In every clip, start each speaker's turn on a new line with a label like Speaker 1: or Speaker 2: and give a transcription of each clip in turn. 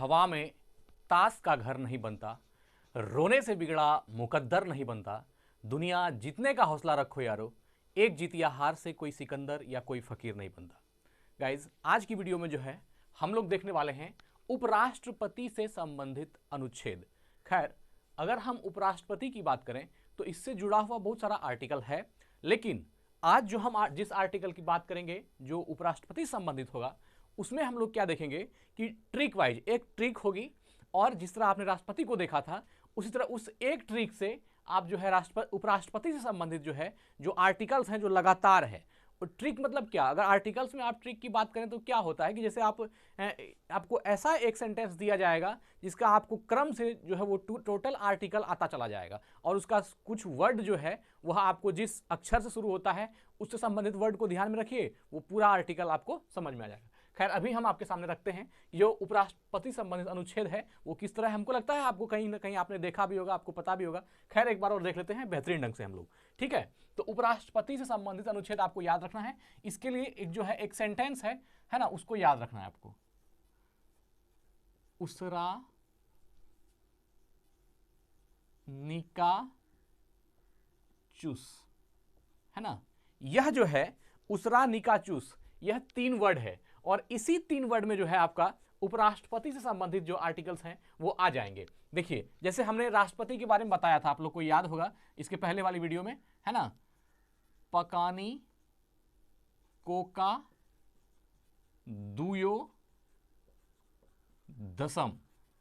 Speaker 1: हवा में ताश का घर नहीं बनता, रोने से बिगड़ा मुकद्दर नहीं बनता, दुनिया जीतने का हौसला रखो यारो, एक जीत या हार से कोई सिकंदर या कोई फकीर नहीं बनता। गाइज, आज की वीडियो में जो है हम लोग देखने वाले हैं उपराष्ट्रपति से संबंधित अनुच्छेद। खैर, अगर हम उपराष्ट्रपति की बात करें तो इससे जुड़ा हुआ बहुत सारा आर्टिकल है, लेकिन आज जो हम जिस आर्टिकल की बात करेंगे जो उपराष्ट्रपति से संबंधित होगा, उसमें हम लोग क्या देखेंगे कि ट्रिक वाइज एक ट्रिक होगी, और जिस तरह आपने राष्ट्रपति को देखा था उसी तरह उस एक ट्रिक से आप जो है उपराष्ट्रपति से संबंधित जो है जो आर्टिकल्स हैं जो लगातार है। और ट्रिक मतलब क्या, अगर आर्टिकल्स में आप ट्रिक की बात करें तो क्या होता है कि जैसे आपको ऐसा एक सेंटेंस दिया जाएगा जिसका आपको क्रम से जो है वो टोटल आर्टिकल आता चला जाएगा, और उसका कुछ वर्ड जो है वह आपको जिस अक्षर से शुरू होता है उससे संबंधित वर्ड को ध्यान में रखिए, वो पूरा आर्टिकल आपको समझ में आ जाएगा। खैर, अभी हम आपके सामने रखते हैं जो उपराष्ट्रपति संबंधित अनुच्छेद है वो किस तरह है। हमको लगता है आपको कहीं ना कहीं आपने देखा भी होगा, आपको पता भी होगा। खैर, एक बार और देख लेते हैं बेहतरीन ढंग से हम लोग, ठीक है। तो उपराष्ट्रपति से संबंधित अनुच्छेद आपको याद रखना है। इसके लिए एक जो है एक सेंटेंस है ना, उसको याद रखना है आपको। उसरा निका चूस, है ना। यह जो है उसरा निका चूस, यह 3 वर्ड है, और इसी 3 वर्ड में जो है आपका उपराष्ट्रपति से संबंधित जो आर्टिकल्स हैं वो आ जाएंगे। देखिए, जैसे हमने राष्ट्रपति के बारे में बताया था, आप लोग को याद होगा इसके पहले वाली वीडियो में, है ना। पकानी कोका दुयो दसम,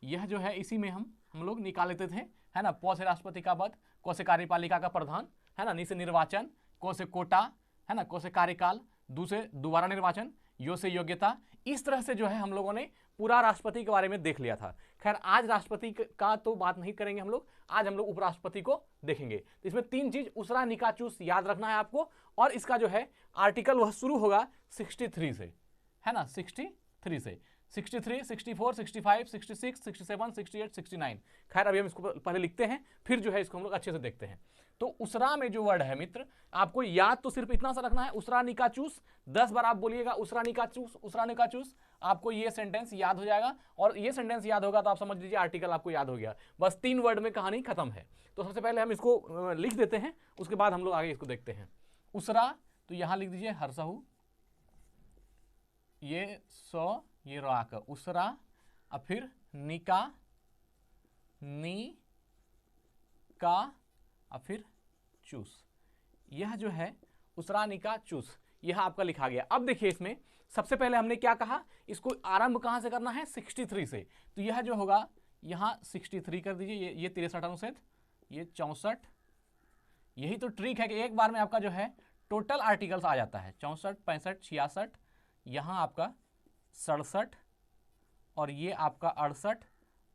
Speaker 1: यह जो है इसी में हम लोग निकाल लेते थे, है ना। प से राष्ट्रपति का पद, क से कार्यपालिका का प्रधान, है ना। नि से निर्वाचन, को से कोटा, है ना। को से कार्यकाल, दू से दोबारा निर्वाचन, यो से योग्यता। इस तरह से जो है हम लोगों ने पूरा राष्ट्रपति के बारे में देख लिया था। खैर, आज राष्ट्रपति का तो बात नहीं करेंगे हम लोग, आज हम लोग उपराष्ट्रपति को देखेंगे। तो इसमें 3 चीज उसरा निका चूस याद रखना है आपको, और इसका जो है आर्टिकल वह शुरू होगा 63 से, है ना। 63 से 63, 64, 65, 66, 67, 68, 69। खैर, अभी हम इसको पहले लिखते हैं, फिर जो है इसको हम लोग अच्छे से देखते हैं। तो उसरा में जो वर्ड है मित्र, आपको याद तो सिर्फ इतना सा रखना है, उसरा निका चूस। 10 बार आप बोलिएगा उसरा निका चूस, उसरा निका चूस, आपको ये सेंटेंस याद हो जाएगा। और ये सेंटेंस याद होगा तो आप समझ लीजिए आर्टिकल आपको याद हो गया। बस 3 वर्ड में कहानी खत्म है। तो सबसे पहले हम इसको लिख देते हैं, उसके बाद हम लोग आगे इसको देखते हैं। उसरा, तो यहां लिख दीजिए हरसहू, ये सौ, ये राक, उसरा। अब फिर निका, नी का, अब फिर चूस। यह जो है उसरा निका चूस, यह आपका लिखा गया। अब देखिए, इसमें सबसे पहले हमने क्या कहा, इसको आरंभ कहां से करना है, 63 से। तो यह जो होगा यहां 63 कर दीजिए, ये 63 अनुच्छेद, ये 64। यही तो ट्रिक है कि एक बार में आपका जो है टोटल आर्टिकल्स आ जाता है। 64, 65, 66, यहां आपका 67, और ये आपका 68,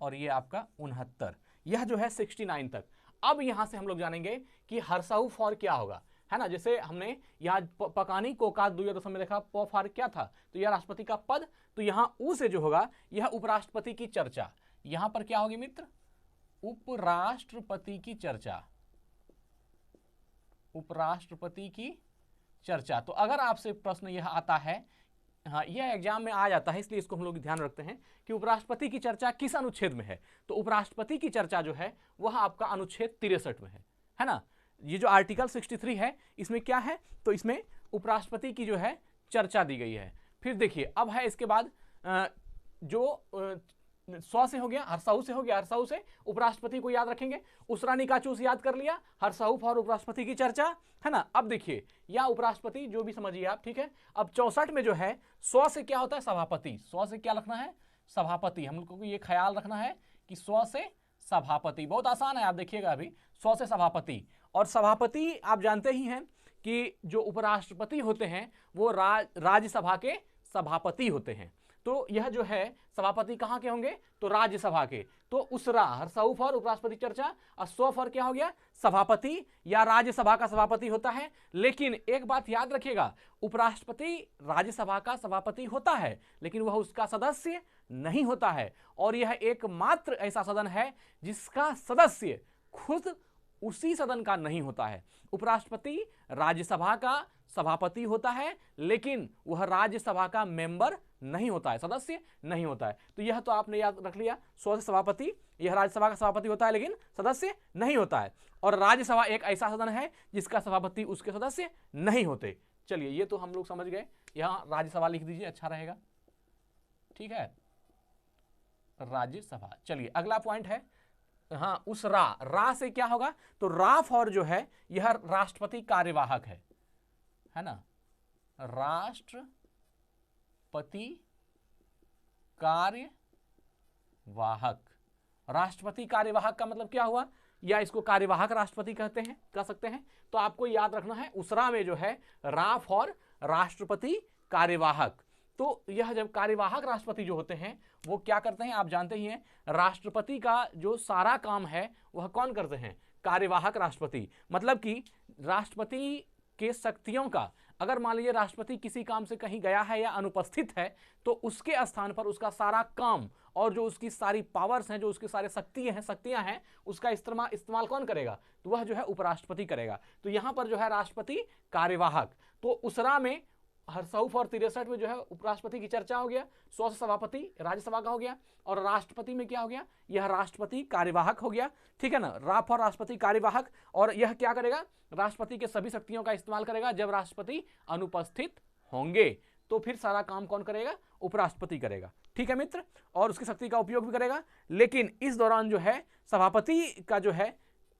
Speaker 1: और ये आपका 69। यह जो है 69 तक। अब यहां से हम लोग जानेंगे कि हरसहू फॉर क्या होगा, है ना। जैसे हमने यहाँ पकानी कोका दुयो दसम में देखा, प फॉर क्या था, तो यह राष्ट्रपति का पद। तो यहां उ से जो होगा यह उपराष्ट्रपति की चर्चा। यहां पर क्या होगी मित्र, उपराष्ट्रपति की चर्चा, उपराष्ट्रपति की चर्चा। तो अगर आपसे प्रश्न यह आता है, हाँ, यह एग्जाम में आ जाता है, इसलिए इसको हम लोग ध्यान रखते हैं कि उपराष्ट्रपति की चर्चा किस अनुच्छेद में है। तो उपराष्ट्रपति की चर्चा जो है वह आपका अनुच्छेद 63 में है ना। ये जो आर्टिकल 63 है इसमें क्या है, तो इसमें उपराष्ट्रपति की जो है चर्चा दी गई है। फिर देखिए, अब है इसके बाद जो 100 से हो गया, हरसहू से हो गया, हरसहू से उपराष्ट्रपति को याद रखेंगे। उसरा निका चूस याद कर लिया, हरसहू फॉर उपराष्ट्रपति की चर्चा, है ना। अब देखिए, या उपराष्ट्रपति जो भी समझिए आप, ठीक है। अब 64 में जो है 100 से क्या होता है, सभापति। 100 से क्या रखना है, सभापति। हम लोग को ये ख्याल रखना है कि 100 से सभापति, बहुत आसान है, आप देखिएगा अभी। 100 से सभापति, और सभापति आप जानते ही हैं कि जो उपराष्ट्रपति होते हैं वो राज्यसभा के सभापति होते हैं। तो यह जो है सभापति कहां के होंगे, तो राज्यसभा के। तो उसरा, हरसहू फॉर उपराष्ट्रपति चर्चा, और 100 फॉर क्या हो गया, सभापति या राज्यसभा का सभापति होता है। लेकिन एक बात याद रखिएगा, उपराष्ट्रपति राज्यसभा का सभापति होता है, लेकिन वह उसका सदस्य नहीं होता है। और यह एकमात्र ऐसा सदन है जिसका सदस्य खुद उसी सदन का नहीं होता है। उपराष्ट्रपति राज्यसभा का सभापति होता है, लेकिन वह राज्यसभा का मेंबर नहीं होता है, सदस्य नहीं होता है। तो यह तो आपने याद रख लिया, सदस्य सभापति, यह राज्यसभा का सभापति होता है लेकिन सदस्य नहीं होता है। और राज्यसभा एक ऐसा सदन है जिसका सभापति उसके सदस्य नहीं होते। चलिए ये तो हम लोग समझ गए, यहां राज्यसभा लिख दीजिए, अच्छा रहेगा, ठीक है, राज्यसभा। चलिए अगला पॉइंट है, हाँ उस रा से क्या होगा, तो रा फॉर जो है यह राष्ट्रपति कार्यवाहक है ना, राष्ट्रपति कार्यवाहक। राष्ट्रपति कार्यवाहक का मतलब क्या हुआ, या इसको कार्यवाहक राष्ट्रपति कहते हैं, कह सकते हैं। तो आपको याद रखना है उसरा में जो है रा फॉर राष्ट्रपति कार्यवाहक। तो यह जब कार्यवाहक राष्ट्रपति जो होते हैं वो क्या करते हैं, आप जानते ही हैं, राष्ट्रपति का जो सारा काम है वह कौन करते हैं, कार्यवाहक राष्ट्रपति। मतलब कि राष्ट्रपति के शक्तियों का, अगर मान लीजिए राष्ट्रपति किसी काम से कहीं गया है या अनुपस्थित है, तो उसके स्थान पर उसका सारा काम और जो उसकी सारी पावर्स हैं, जो उसकी सारे शक्तियां हैं, उसका इस्तेमाल कौन करेगा, तो वह जो है उपराष्ट्रपति करेगा। तो यहां पर जो है राष्ट्रपति कार्यवाहक। तो उसरा में 163 और 63 में जो है उपराष्ट्रपति की चर्चा हो गया, 100 सभापति राज्यसभा का हो गया, और राष्ट्रपति में क्या हो गया, यह राष्ट्रपति कार्यवाहक हो गया, ठीक है ना, रा फॉर राष्ट्रपति कार्यवाहक। और यह क्या करेगा, राष्ट्रपति के सभी शक्तियों का इस्तेमाल करेगा। जब राष्ट्रपति अनुपस्थित होंगे तो फिर सारा काम कौन करेगा, उपराष्ट्रपति करेगा, ठीक है मित्र, और उसकी शक्ति का उपयोग भी करेगा। लेकिन इस दौरान जो है सभापति का जो है,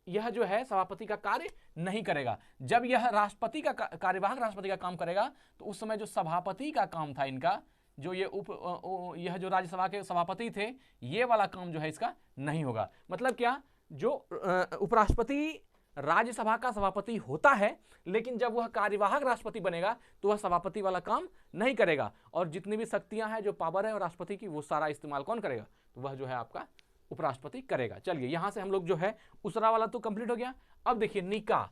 Speaker 1: यह जो है सभापति का कार्य नहीं करेगा। जब यह राष्ट्रपति का कार्यवाहक राष्ट्रपति का काम करेगा, तो उस समय जो सभापति का काम था इनका, जो ये यह जो राज्यसभा के सभापति थे, ये वाला काम जो है इसका नहीं होगा। मतलब क्या, जो उपराष्ट्रपति राज्यसभा का सभापति होता है, लेकिन जब वह कार्यवाहक राष्ट्रपति बनेगा तो वह सभापति वाला काम नहीं करेगा, और जितनी भी शक्तियां हैं, जो पावर है राष्ट्रपति की, वो सारा इस्तेमाल कौन करेगा, तो वह जो है आपका उपराष्ट्रपति करेगा। चलिए यहां से हम लोग जो है उसरा वाला तो कंप्लीट हो गया। अब देखिए निका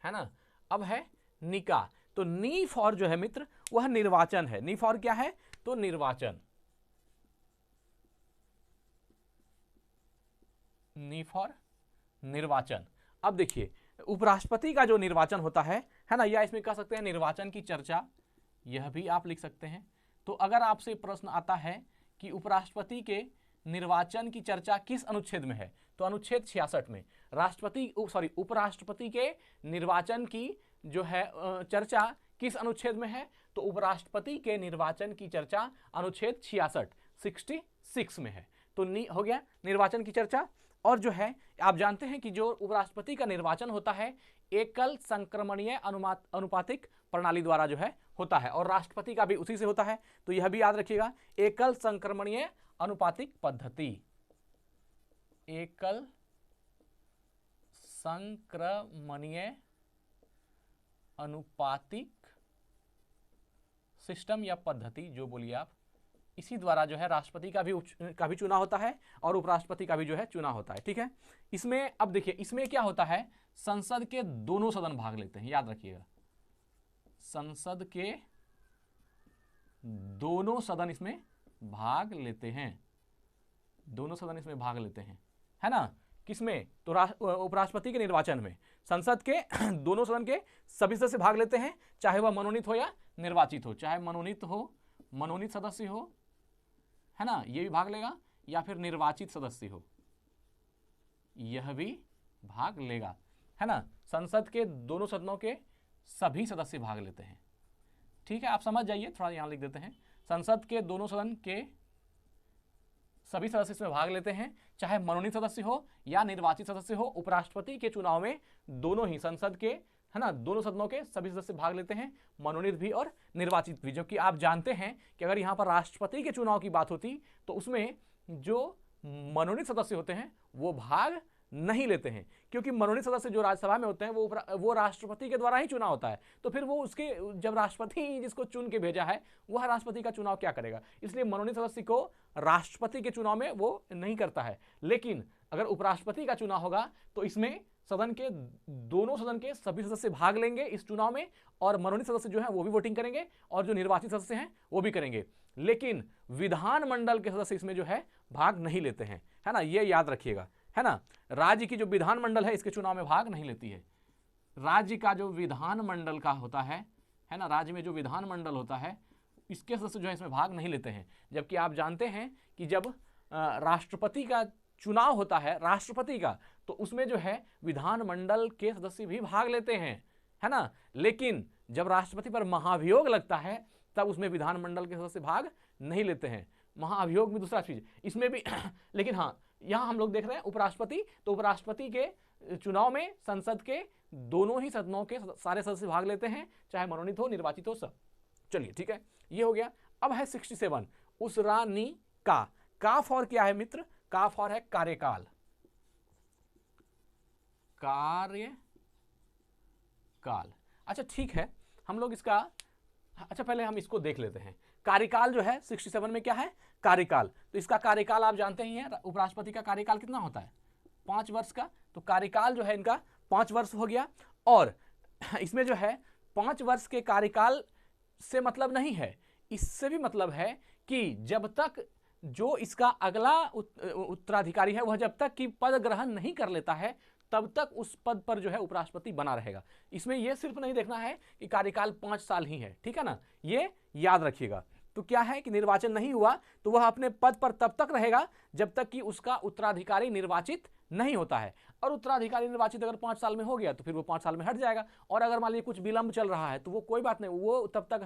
Speaker 1: है ना, अब है निका। तो नी फॉर जो है मित्र वह निर्वाचन है। नी फॉर क्या है, तो निर्वाचन, नी फॉर निर्वाचन। अब देखिए उपराष्ट्रपति का जो निर्वाचन होता है ना, या इसमें कह सकते हैं निर्वाचन की चर्चा, यह भी आप लिख सकते हैं। तो अगर आपसे प्रश्न आता है कि उपराष्ट्रपति के निर्वाचन की चर्चा किस अनुच्छेद में है, तो अनुच्छेद 66 में। उपराष्ट्रपति के निर्वाचन की जो है चर्चा किस अनुच्छेद में है, तो उपराष्ट्रपति के निर्वाचन की चर्चा अनुच्छेद 66 में है। तो हो गया निर्वाचन की चर्चा। और जो है आप जानते हैं कि जो उपराष्ट्रपति का निर्वाचन होता है एकल संक्रमणीय अनुपातिक प्रणाली द्वारा जो है होता है, और राष्ट्रपति का भी उसी से होता है। तो यह भी याद रखिएगा, एकल संक्रमणीय अनुपातिक पद्धति, एकल संक्रमणीय अनुपातिक सिस्टम या पद्धति, जो बोलिए आप, इसी द्वारा जो है राष्ट्रपति का भी चुनाव होता है और उपराष्ट्रपति का भी जो है चुनाव होता है, ठीक है। इसमें अब देखिए इसमें क्या होता है, संसद के दोनों सदन भाग लेते हैं, याद रखिएगा, संसद के दोनों सदन इसमें भाग लेते हैं, दोनों सदन इसमें भाग लेते हैं, है ना। किसमें, तो उपराष्ट्रपति के निर्वाचन में संसद के दोनों सदन के सभी सदस्य भाग लेते हैं, चाहे वह मनोनीत हो या निर्वाचित हो, चाहे मनोनीत सदस्य हो, है ना, ये भी भाग लेगा, या फिर निर्वाचित सदस्य हो, यह भी भाग लेगा, है ना। संसद के दोनों सदनों के सभी सदस्य भाग लेते हैं, ठीक है, आप समझ जाइए, थोड़ा यहां लिख देते हैं। संसद के दोनों सदन के सभी सदस्य इसमें भाग लेते हैं, चाहे मनोनीत सदस्य हो या निर्वाचित सदस्य हो। उपराष्ट्रपति के चुनाव में दोनों ही संसद के, है ना, दोनों सदनों के सभी सदस्य भाग लेते हैं, मनोनीत भी और निर्वाचित भी। जबकि आप जानते हैं कि अगर यहां पर राष्ट्रपति के चुनाव की बात होती तो उसमें जो मनोनीत सदस्य होते हैं वो भाग नहीं लेते हैं, क्योंकि मनोनीत सदस्य जो राज्यसभा में होते हैं वो राष्ट्रपति के द्वारा ही चुनाव होता है। तो फिर वो उसके, जब राष्ट्रपति जिसको चुन के भेजा है वह राष्ट्रपति का चुनाव क्या करेगा, इसलिए मनोनीत सदस्य को राष्ट्रपति के चुनाव में वो नहीं करता है। लेकिन अगर उपराष्ट्रपति का चुनाव होगा तो इसमें सदन के दोनों सदन के सभी सदस्य भाग लेंगे इस चुनाव में, और मनोनीत सदस्य जो है वो भी वोटिंग करेंगे, और जो निर्वाचित सदस्य हैं वो भी करेंगे। लेकिन विधानमंडल के सदस्य इसमें जो है भाग नहीं लेते हैं, है ना, ये याद रखिएगा, है ना। राज्य की जो विधानमंडल है इसके चुनाव में भाग नहीं लेती है। राज्य का जो विधानमंडल का होता है ना, राज्य में जो विधानमंडल होता है इसके सदस्य जो है इसमें भाग नहीं लेते हैं। जबकि आप जानते हैं कि जब राष्ट्रपति का चुनाव होता है, राष्ट्रपति का, तो उसमें जो है विधानमंडल के सदस्य भी भाग लेते हैं, है ना। लेकिन जब राष्ट्रपति पर महाभियोग लगता है तब उसमें विधानमंडल के सदस्य भाग नहीं लेते हैं। महाभियोग में दूसरा चीज इसमें भी लेकिन हाँ, यहां हम लोग देख रहे हैं उपराष्ट्रपति, तो उपराष्ट्रपति के चुनाव में संसद के दोनों ही सदनों के सारे सदस्य भाग लेते हैं, चाहे मनोनीत हो, निर्वाचित हो, सब। चलिए ठीक है, ये हो गया। अब है 67 उसरानी का फॉर क्या है मित्र? का फॉर है कार्यकाल, कार्यकाल। अच्छा ठीक है, हम लोग इसका, अच्छा पहले हम इसको देख लेते हैं। कार्यकाल जो है 67 में क्या है? कार्यकाल। तो इसका कार्यकाल आप जानते ही हैं, उपराष्ट्रपति का कार्यकाल कितना होता है? 5 वर्ष का। तो कार्यकाल जो है इनका 5 वर्ष हो गया। और इसमें जो है 5 वर्ष के कार्यकाल से मतलब नहीं है, इससे भी मतलब है कि जब तक जो इसका अगला उत्तराधिकारी है वह जब तक कि पद ग्रहण नहीं कर लेता है तब तक उस पद पर जो है उपराष्ट्रपति बना रहेगा। इसमें यह सिर्फ नहीं देखना है कि कार्यकाल 5 साल ही है, ठीक है ना, ये याद रखिएगा। तो क्या है कि निर्वाचन नहीं हुआ तो वह अपने पद पर तब तक रहेगा जब तक कि उसका उत्तराधिकारी निर्वाचित नहीं होता है। और उत्तराधिकारी निर्वाचित अगर 5 साल में हो गया तो फिर वो 5 साल में हट जाएगा। और अगर मान लीजिए कुछ विलंब चल रहा है तो वो कोई बात नहीं, वो तब तक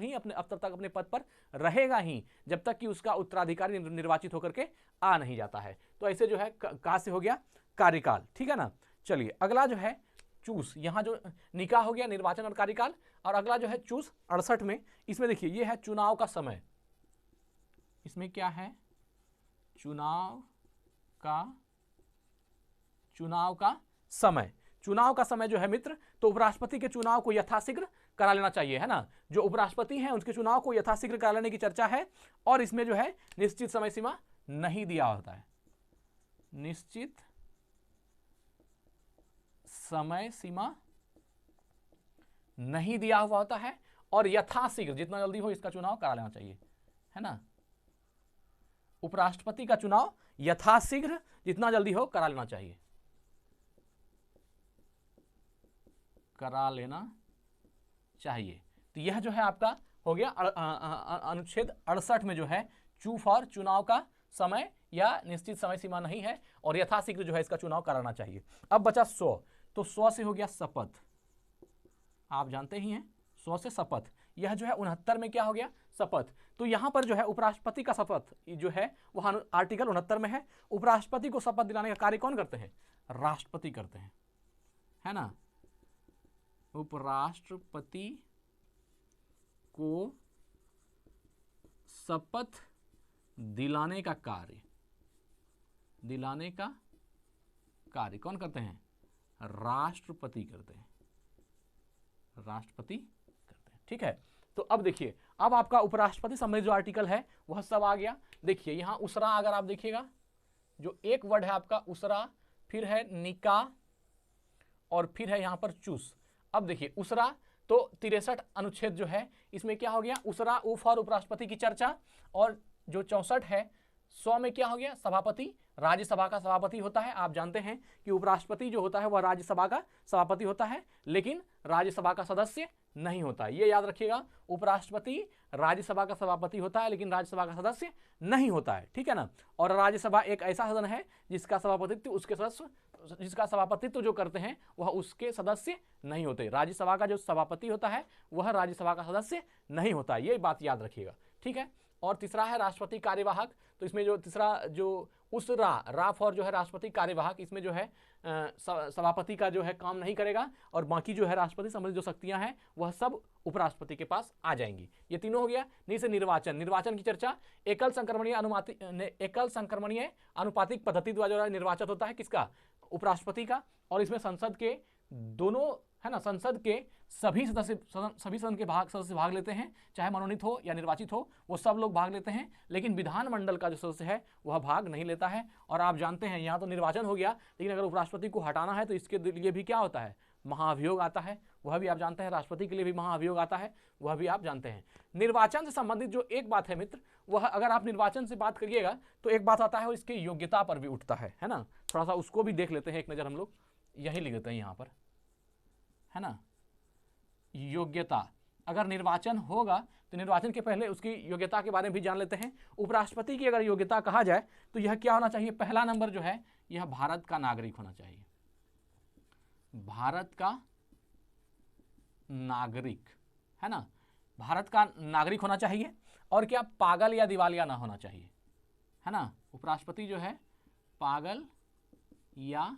Speaker 1: अपने पद पर रहेगा ही जब तक कि उसका उत्तराधिकारी निर्वाचित होकर के आ नहीं जाता है। तो ऐसे जो है का से हो गया कार्यकाल, ठीक है ना। चलिए अगला जो है चूस, यहां जो निकाह हो गया निर्वाचन और कार्यकाल। और अगला जो है चूस 68 में, इसमें देखिए ये है चुनाव का समय। इसमें क्या है? चुनाव का समय। चुनाव का समय जो है मित्र, तो उपराष्ट्रपति के चुनाव को यथाशीघ्र करा लेना चाहिए, है ना। जो उपराष्ट्रपति हैं उनके चुनाव को यथाशीघ्र करा लेने की चर्चा है। और इसमें जो है निश्चित समय सीमा नहीं दिया होता है, निश्चित समय सीमा नहीं दिया हुआ होता है। और यथाशीघ्र, जितना जल्दी हो इसका चुनाव करा लेना चाहिए, है ना। उपराष्ट्रपति का चुनाव यथाशीघ्र जितना जल्दी हो करा लेना चाहिए, करा लेना चाहिए। तो यह जो है आपका हो गया अनुच्छेद 68 में जो है चू फॉर चुनाव का समय या निश्चित समय सीमा नहीं है और यथाशीघ्र जो है इसका चुनाव कराना चाहिए। अब बचा 100, तो 100 से हो गया शपथ। आप जानते ही हैं 100 से शपथ। यह जो है 69 में क्या हो गया? शपथ। तो यहां पर जो है उपराष्ट्रपति का शपथ जो है वह आर्टिकल 69 में है। उपराष्ट्रपति को शपथ दिलाने का कार्य कौन करते हैं? राष्ट्रपति करते हैं, है ना। उपराष्ट्रपति को शपथ दिलाने का कार्य कौन करते हैं? राष्ट्रपति करते हैं, राष्ट्रपति करते हैं, ठीक है। तो अब देखिए, अब आपका उपराष्ट्रपति संबंधित जो आर्टिकल है वह सब आ गया। देखिए यहां उसरा, अगर आप देखिएगा जो एक वर्ड है आपका उसरा, फिर है निकाह और फिर है यहां पर चूस। अब देखिए उसरा, तो 63 अनुच्छेद जो है इसमें क्या हो गया? उसरा उफ और उपराष्ट्रपति की चर्चा। और जो 64 है 100 में क्या हो गया? सभापति, राज्यसभा का सभापति होता है। आप जानते हैं कि उपराष्ट्रपति जो होता है वह राज्यसभा का सभापति होता है, लेकिन राज्यसभा का सदस्य नहीं होता है। ये याद रखिएगा, उपराष्ट्रपति राज्यसभा का सभापति होता है लेकिन राज्यसभा का सदस्य नहीं होता है, ठीक है ना। और राज्यसभा एक ऐसा सदन है जिसका सभापतित्व जो करते हैं वह उसके सदस्य नहीं होते। राज्यसभा का जो सभापति होता है वह राज्यसभा का सदस्य नहीं होता है, ये बात याद रखिएगा, ठीक है। और तीसरा है राष्ट्रपति कार्यवाहक। तो इसमें जो तीसरा जो उस रा फॉर जो है राष्ट्रपति कार्यवाहक, इसमें जो है सभापति का जो है काम नहीं करेगा और बाकी जो है राष्ट्रपति संबंधित जो शक्तियां हैं वह सब उपराष्ट्रपति के पास आ जाएंगी। ये तीनों हो गया। नीचे निर्वाचन की चर्चा। एकल संक्रमणीय अनुपातिक पद्धति द्वारा जो निर्वाचन होता है किसका? उपराष्ट्रपति का। और इसमें संसद के दोनों, है ना, संसद के सभी सदन के सदस्य भाग लेते हैं, चाहे मनोनीत हो या निर्वाचित हो, वो सब लोग भाग लेते हैं। लेकिन विधानमंडल का जो सदस्य है वह भाग नहीं लेता है। और आप जानते हैं यहाँ तो निर्वाचन हो गया, लेकिन अगर उपराष्ट्रपति को हटाना है तो इसके लिए भी क्या होता है? महाभियोग आता है, वह भी आप जानते हैं। राष्ट्रपति के लिए भी महाभियोग आता है, वह भी आप जानते हैं। निर्वाचन से संबंधित जो एक बात है मित्र, वह अगर आप निर्वाचन से बात करिएगा तो एक बात आता है और इसकी योग्यता पर भी उठता है ना। थोड़ा सा उसको भी देख लेते हैं एक नज़र, हम लोग यही लिख देते हैं यहाँ पर, है ना। योग्यता, अगर निर्वाचन होगा तो निर्वाचन के पहले उसकी योग्यता के बारे में भी जान लेते हैं। उपराष्ट्रपति की अगर योग्यता कहा जाए तो यह क्या होना चाहिए? पहला नंबर जो है यह भारत का नागरिक होना चाहिए, भारत का नागरिक, है ना, भारत का नागरिक होना चाहिए। और क्या? पागल या दिवालिया ना होना चाहिए, है ना। उपराष्ट्रपति जो है पागल या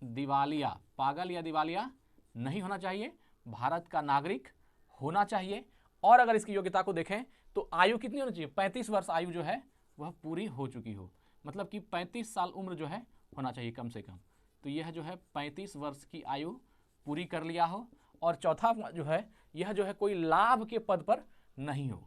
Speaker 1: दिवालिया, पागल या दिवालिया नहीं होना चाहिए, भारत का नागरिक होना चाहिए। और अगर इसकी योग्यता को देखें तो आयु कितनी होनी चाहिए? 35 वर्ष आयु जो है वह पूरी हो चुकी हो, मतलब कि 35 साल उम्र जो है होना चाहिए कम से कम। तो यह जो है 35 वर्ष की आयु पूरी कर लिया हो। और चौथा जो है यह जो है कोई लाभ के पद पर नहीं हो।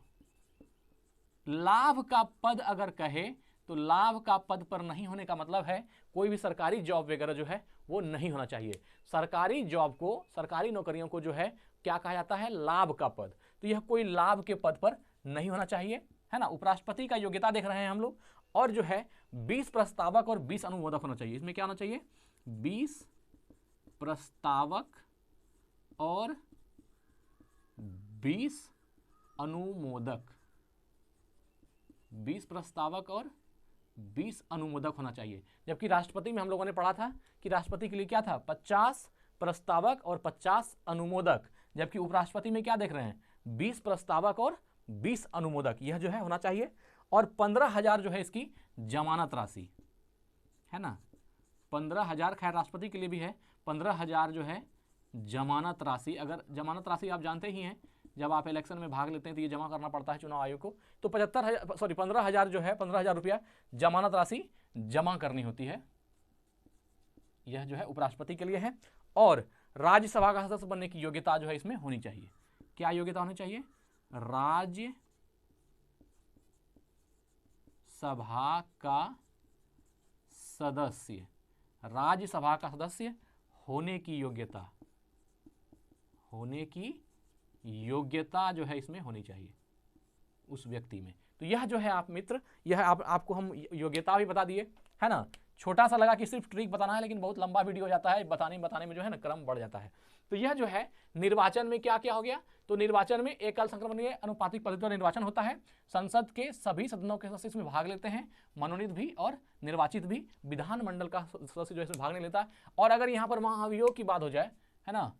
Speaker 1: लाभ का पद अगर कहे तो लाभ का पद पर नहीं होने का मतलब है कोई भी सरकारी जॉब वगैरह जो है वो नहीं होना चाहिए। सरकारी जॉब को, सरकारी नौकरियों को जो है क्या कहा जाता है? लाभ का पद। तो यह कोई लाभ के पद पर नहीं होना चाहिए, है ना। उपराष्ट्रपति का योग्यता देख रहे हैं हम लोग। और जो है 20 प्रस्तावक और 20 अनुमोदक होना चाहिए। इसमें क्या होना चाहिए? 20 प्रस्तावक और 20 अनुमोदक, 20 प्रस्तावक और 20 अनुमोदक होना चाहिए। जबकि राष्ट्रपति में हम लोगों ने पढ़ा था कि राष्ट्रपति के लिए क्या था? 50 प्रस्तावक और 50 अनुमोदक। जबकि उपराष्ट्रपति में क्या देख रहे हैं? 20 प्रस्तावक और 20 अनुमोदक, यह जो है होना चाहिए। और 15,000 जो है इसकी जमानत राशि, है ना, 15,000 खैर राष्ट्रपति के लिए भी है। 15,000 जो है जमानत राशि, अगर जमानत राशि आप जानते ही हैं, जब आप इलेक्शन में भाग लेते हैं तो ये जमा करना पड़ता है चुनाव आयोग को। तो 15,000 जो है 15,000 रुपया जमानत राशि जमा करनी होती है। यह जो है उपराष्ट्रपति के लिए है। और राज्यसभा का सदस्य बनने की योग्यता जो है इसमें होनी चाहिए। क्या योग्यता होनी चाहिए? राज्यसभा का सदस्य, राज्यसभा का सदस्य होने की योग्यता, होने की योग्यता जो है इसमें होनी चाहिए उस व्यक्ति में। तो यह जो है आप मित्र, यह आपको हम योग्यता भी बता दिए, है ना। छोटा सा लगा कि सिर्फ ट्रिक बताना है, लेकिन बहुत लंबा वीडियो हो जाता है, बताने में जो है ना क्रम बढ़ जाता है। तो यह जो है निर्वाचन में क्या क्या हो गया? तो निर्वाचन में एकल संक्रमणीय अनुपातिक पद्धति पर निर्वाचन होता है। संसद के सभी सदनों के सदस्य इसमें भाग लेते हैं, मनोनीत भी और निर्वाचित भी। विधानमंडल का सदस्य जो है इसमें भाग नहीं लेता। और अगर यहाँ पर महाभियोग की बात हो जाए, है ना,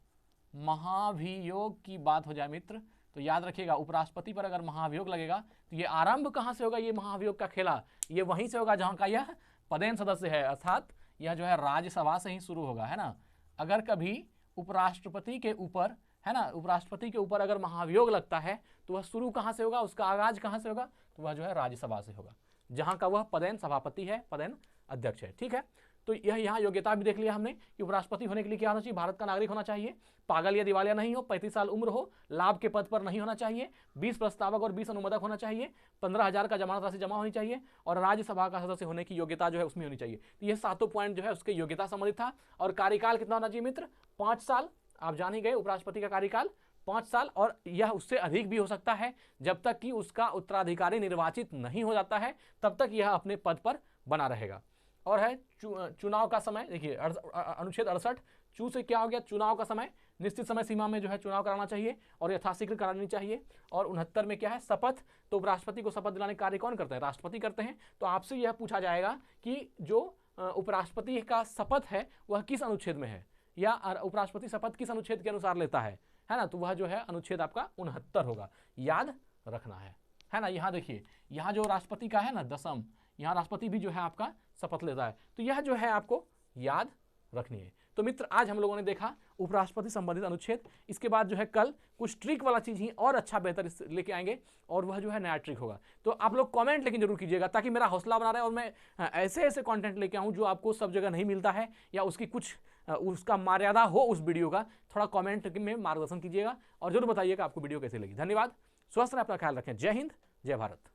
Speaker 1: महाभियोग की बात हो जाए मित्र, तो याद रखिएगा उपराष्ट्रपति पर अगर महाभियोग लगेगा तो ये आरंभ कहाँ से होगा? ये महाभियोग का खेला ये वहीं से होगा जहाँ का यह पदेन सदस्य है, अर्थात यह जो है राज्यसभा से ही शुरू होगा, है ना। अगर कभी उपराष्ट्रपति के ऊपर, है ना, उपराष्ट्रपति के ऊपर अगर महाभियोग लगता है तो वह शुरू कहाँ से होगा? उसका आगाज कहाँ से होगा? तो वह जो है राज्यसभा से होगा, जहाँ का वह पदेन सभापति है, पदेन अध्यक्ष है। ठीक है, तो यह यहाँ योग्यता भी देख लिया हमने कि उपराष्ट्रपति होने के लिए क्या होना चाहिए? भारत का नागरिक होना चाहिए, पागल या दिवालिया नहीं हो, 35 साल उम्र हो, लाभ के पद पर नहीं होना चाहिए, 20 प्रस्तावक और 20 अनुमोदक होना चाहिए, 15,000 का जमानत राशि जमा होनी चाहिए, और राज्यसभा का सदस्य होने की योग्यता जो है उसमें होनी चाहिए। तो ये 7 पॉइंट जो है उसके योग्यता संबंधित था। और कार्यकाल कितना होना चाहिए मित्र? 5 साल। आप जान ही गए उपराष्ट्रपति का कार्यकाल 5 साल, और यह उससे अधिक भी हो सकता है। जब तक कि उसका उत्तराधिकारी निर्वाचित नहीं हो जाता है तब तक यह अपने पद पर बना रहेगा। और है चुनाव का समय, देखिए अनुच्छेद 68 चू से क्या हो गया? चुनाव का समय, निश्चित समय सीमा में जो है चुनाव कराना चाहिए और यथाशीघ्र करानी चाहिए। और 69 में क्या है? शपथ। तो उपराष्ट्रपति को शपथ दिलाने का कार्य कौन करता है? राष्ट्रपति करते हैं। तो आपसे यह पूछा जाएगा कि जो उपराष्ट्रपति का शपथ है वह किस अनुच्छेद में है, या उपराष्ट्रपति शपथ किस अनुच्छेद के अनुसार लेता है ना। तो वह जो है अनुच्छेद आपका 69 होगा, याद रखना है ना। यहाँ देखिए, यहाँ जो राष्ट्रपति का है ना 10म, यहाँ राष्ट्रपति भी जो है आपका शपथ लेता है। तो यह जो है आपको याद रखनी है। तो मित्र आज हम लोगों ने देखा उपराष्ट्रपति संबंधित अनुच्छेद। इसके बाद जो है कल कुछ ट्रिक वाला चीज ही और अच्छा बेहतर लेके आएंगे, और वह जो है नया ट्रिक होगा। तो आप लोग कमेंट लेकिन जरूर कीजिएगा, ताकि मेरा हौसला बना रहे और मैं ऐसे ऐसे कंटेंट लेके आऊँ जो आपको सब जगह नहीं मिलता है, या उसकी कुछ उसका मर्यादा हो उस वीडियो का। थोड़ा कमेंट में मार्गदर्शन कीजिएगा और जरूर बताइएगा आपको वीडियो कैसे लगी। धन्यवाद, स्वस्थ रहें, अपना ख्याल रखें। जय हिंद, जय भारत।